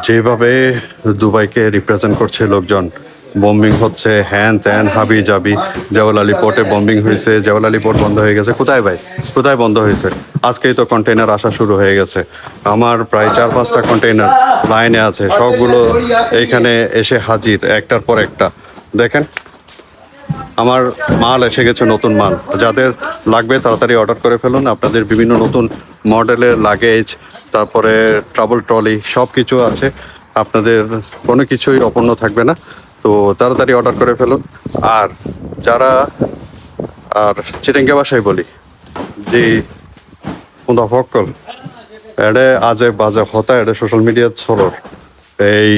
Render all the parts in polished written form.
যেভাবে দুবাইকে রিপ্রেজেন্ট করছে লোকজন, বম্বিং হচ্ছে, হ্যান ত্যান হাবি জাবি। জওয়ালালি পোর্টে বম্বিং হয়েছে, জওয়ালালি পোর্ট বন্ধ হয়ে গেছে। কোথায় ভাই, কোথায় বন্ধ হয়েছে? আজকেই তো কন্টেইনার আসা শুরু হয়ে গেছে। আমার প্রায় 4-5টা কন্টেইনার লাইনে আছে, সবগুলো এইখানে এসে হাজির একটার পর একটা। দেখেন, আমার মাল এসে গেছে, নতুন মাল। যাদের লাগবে তাড়াতাড়ি অর্ডার করে ফেলুন। আপনাদের বিভিন্ন নতুন মডেলের লাগেজ, তারপরে ট্রাভেল ট্রলি সব কিছু আছে। আপনাদের কোনো কিছুই অপূর্ণ থাকবে না, তো তাড়াতাড়ি অর্ডার করে ফেলুন। আর যারা, আর চিটেঙ্গা ভাষায় বলি যে কোনটা ফক্কল এটা আজে বাজে হতা, এটা সোশ্যাল মিডিয়া ছড়র এই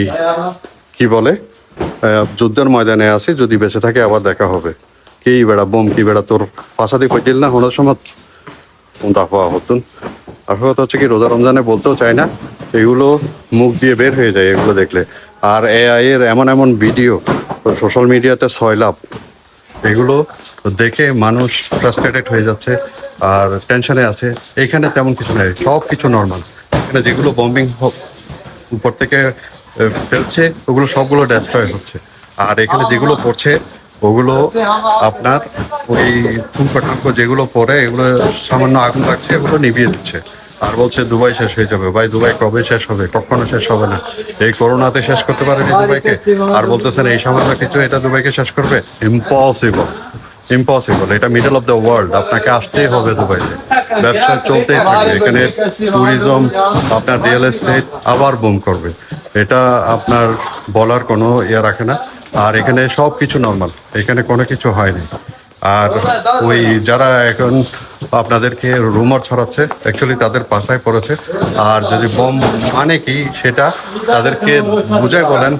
কি বলে, যুদ্ধের ময়দানে আছি, যদি বেঁচে থাকে আবার দেখা হবে। কি বেড়া বোম, কি বেড়া তোর ফাঁসাদি কইছিল না হনার সময় হওয়া হতুন। আসল কথা হচ্ছে কি, রোজা রমজানে বলতেও চাই না, এগুলো মুখ দিয়ে বের হয়ে যায় এগুলো দেখলে। আর এআই এর এমন এমন ভিডিও সোশ্যাল মিডিয়াতে সয়লাভ, এগুলো দেখে মানুষ ফ্রাস্ট্রেটেড হয়ে যাচ্ছে আর টেনশনে আছে। এইখানে তেমন কিছু নেই, সব কিছু নর্মাল। এখানে যেগুলো বম্বিং উপর থেকে ফেলছে ওগুলো সবগুলো ডেস্ট্রয় হচ্ছে। আর এখানে যেগুলো পড়ছে ওগুলো আপনার ওই ঠুমকো ঠামকো যেগুলো পড়ে এগুলো সামান্য আগুন লাগছে, ওগুলো নিভিয়ে দিচ্ছে। আর বলছে দুবাই শেষ হয়ে যাবে। ভাই, দুবাই কবে শেষ হবে? কখনো শেষ হবে না। এই করোনাতে শেষ করতে পারেনি দুবাইকে, আর বলতেছেন এই সামান্য কিছু এটা দুবাইকে শেষ করবে? Impossible, impossible. এটা মিডল অফ দ্য ওয়ার্ল্ড, আপনাকে আসতেই হবে দুবাইতে। ব্যবসা চলতেই থাকবে এখানে, ট্যুরিজম, আপনার রিয়েল এস্টেট আবার বুম করবে। এটা আপনার বলার কোনো ইয়ে রাখে না। আর এখানে সব কিছু নর্মাল, এখানে কোনো কিছু হয়নি। আর ওই যারা এখন আপনাদেরকে রুমার ছড়াচ্ছে, অ্যাকচুয়ালি তাদের পাশায় পড়েছে। আর যদি বম মানে কি সেটা তাদেরকে বুঝাই বলেন,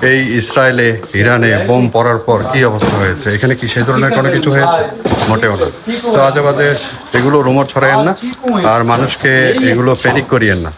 এই ইসরায়েলে ইরানে বোম পড়ার পর কি অবস্থা হয়েছে, এখানে কি সেই ধরনের কোনো কিছু হয়েছে? মোটেও না। তো আজে বাজে এগুলো রুমার ছড়াইয়েন না, আর মানুষকে এগুলো প্যানিক করিয়েন না।